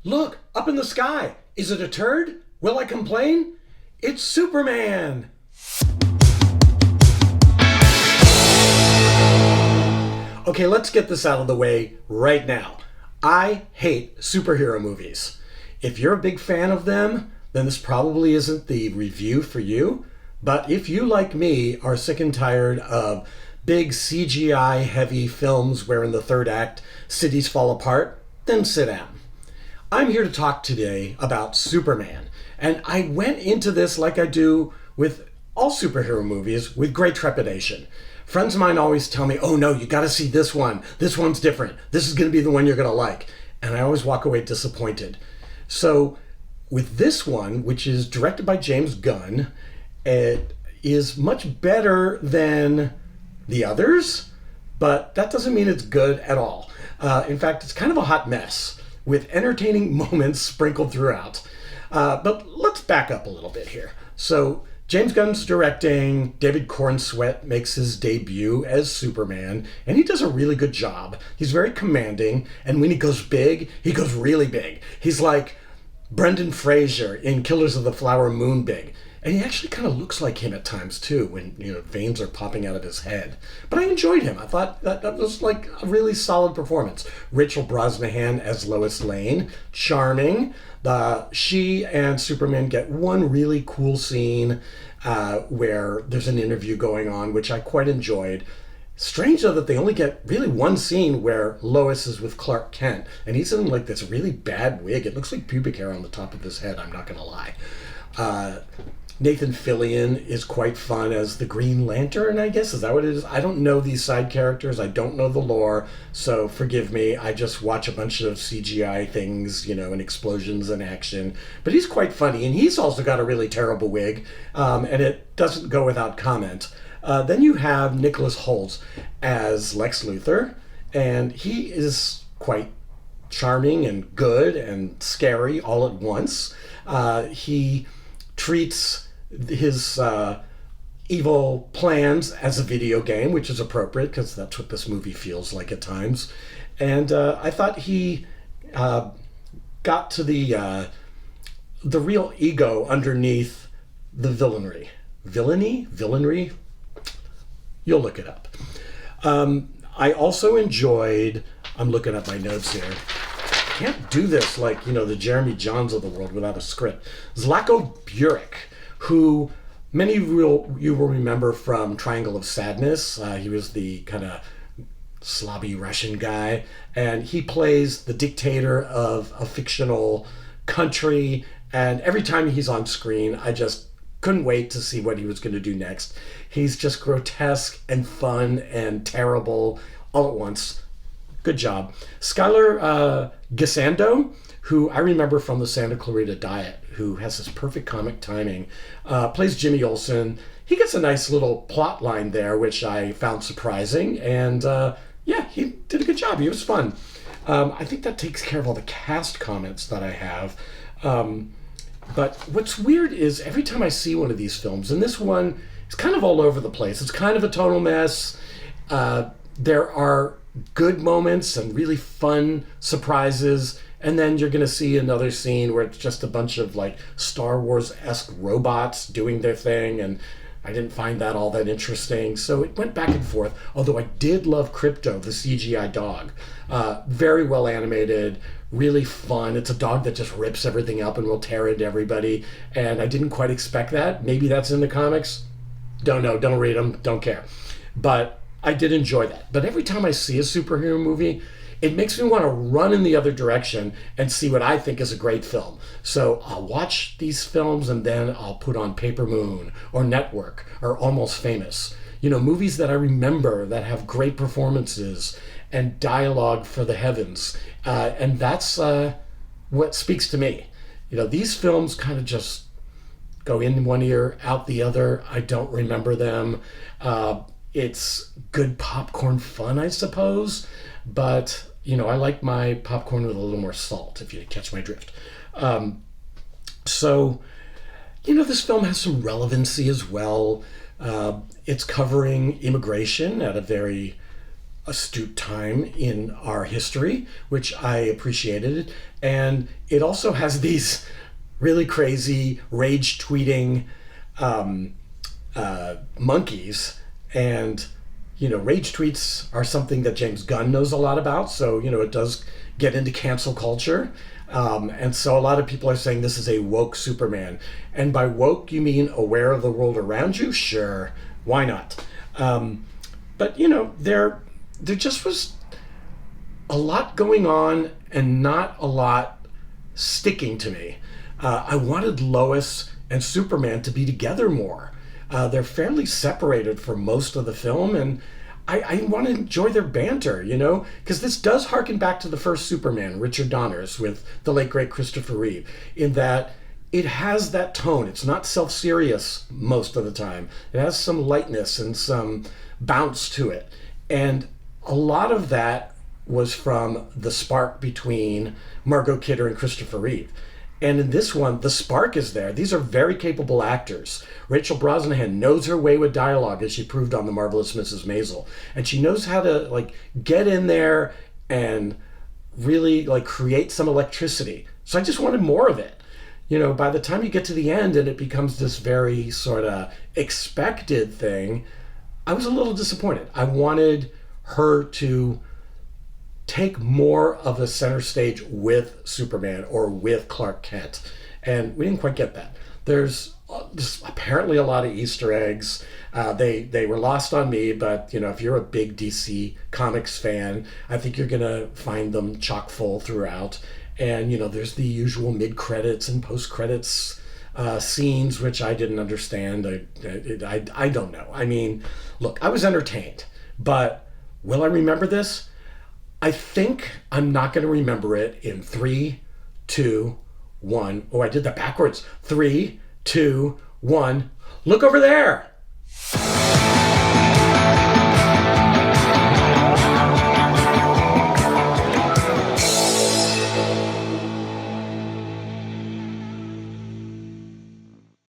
Look, up in the sky. Is it a turd? Will I complain? It's Superman! Okay, let's get this out of the way right now. I hate superhero movies. If you're a big fan of them, then this probably isn't the review for you. But if you, like me, are sick and tired of big CGI heavy films where in the third act cities fall apart, then sit down. I'm here to talk today about Superman. And I went into this like I do with all superhero movies with great trepidation. Friends of mine always tell me, oh no, you gotta see this one. This one's different. This is gonna be the one you're gonna like. And I always walk away disappointed. So with this one, which is directed by James Gunn, it is much better than the others, but that doesn't mean it's good at all. In fact, it's kind of a hot mess with entertaining moments sprinkled throughout. But let's back up a little bit here. So James Gunn's directing. David Cornsweet makes his debut as Superman, and he does a really good job. He's very commanding, and when he goes big, he goes really big. He's like Brendan Fraser in Killers of the Flower Moon big. And he actually kind of looks like him at times too, when veins are popping out of his head. But I enjoyed him. I thought that was like a really solid performance. Rachel Brosnahan as Lois Lane, charming. She and Superman get one really cool scene where there's an interview going on, which I quite enjoyed. Strange though that they only get really one scene where Lois is with Clark Kent, and he's in like this really bad wig. It looks like pubic hair on the top of his head, I'm not gonna lie. Nathan Fillion is quite fun as the Green Lantern, I guess. Is that what it is? I don't know these side characters. I don't know the lore, so forgive me. I just watch a bunch of CGI things, and explosions and action. But he's quite funny, and he's also got a really terrible wig, and it doesn't go without comment. Then you have Nicholas Hoult as Lex Luthor, and he is quite charming and good and scary all at once. He treats his evil plans as a video game, which is appropriate because that's what this movie feels like at times. And I thought he got to the real ego underneath the villainy. Villainy? You'll look it up. I also enjoyed, I'm looking at my notes here. Can't do this like, the Jeremy Johns of the world without a script. Zlatko Buric, who many of you will remember from Triangle of Sadness. He was the kind of slobby Russian guy, and he plays the dictator of a fictional country, and every time he's on screen, I just couldn't wait to see what he was going to do next. He's just grotesque and fun and terrible all at once. Good job. Skylar Gisando, who I remember from the Santa Clarita Diet, who has this perfect comic timing, plays Jimmy Olsen. He gets a nice little plot line there, which I found surprising. And he did a good job. He was fun. I think that takes care of all the cast comments that I have. But what's weird is every time I see one of these films, and this one is kind of all over the place. It's kind of a total mess. There are good moments and really fun surprises, and then you're going to see another scene where it's just a bunch of like Star Wars-esque robots doing their thing, and I didn't find that all that interesting. So it went back and forth, although I did love Crypto, the CGI dog. Very well animated, really fun. It's a dog that just rips everything up and will tear into everybody, and I didn't quite expect that. Maybe that's in the comics. Don't know, don't read them, don't care. But I did enjoy that. But every time I see a superhero movie, it makes me want to run in the other direction and see what I think is a great film. So I'll watch these films and then I'll put on Paper Moon or Network or Almost Famous. Movies that I remember that have great performances and dialogue for the heavens. And that's what speaks to me. These films kind of just go in one ear, out the other. I don't remember them. It's good popcorn fun, I suppose, but I like my popcorn with a little more salt, if you catch my drift. This film has some relevancy as well. It's covering immigration at a very astute time in our history, which I appreciated. And it also has these really crazy rage tweeting monkeys. And, rage tweets are something that James Gunn knows a lot about. So, it does get into cancel culture. And so a lot of people are saying this is a woke Superman. And by woke, you mean aware of the world around you? Sure. Why not? But, there just was a lot going on and not a lot sticking to me. I wanted Lois and Superman to be together more. They're fairly separated for most of the film, and I want to enjoy their banter, because this does harken back to the first Superman, Richard Donner's, with the late, great Christopher Reeve, in that it has that tone. It's not self-serious most of the time. It has some lightness and some bounce to it. And a lot of that was from the spark between Margot Kidder and Christopher Reeve. And in this one, the spark is there. These are very capable actors. Rachel Brosnahan knows her way with dialogue, as she proved on The Marvelous Mrs. Maisel. And she knows how to get in there and really create some electricity. So I just wanted more of it. By the time you get to the end and it becomes this very sort of expected thing, I was a little disappointed. I wanted her to take more of a center stage with Superman or with Clark Kent. And we didn't quite get that. There's just apparently a lot of Easter eggs. They were lost on me, but if you're a big DC Comics fan, I think you're gonna find them chock full throughout. And there's the usual mid-credits and post-credits scenes, which I didn't understand. I don't know. I mean, look, I was entertained, but will I remember this? I think I'm not going to remember it in 3, 2, 1. Oh, I did that backwards. 3, 2, 1. Look over there.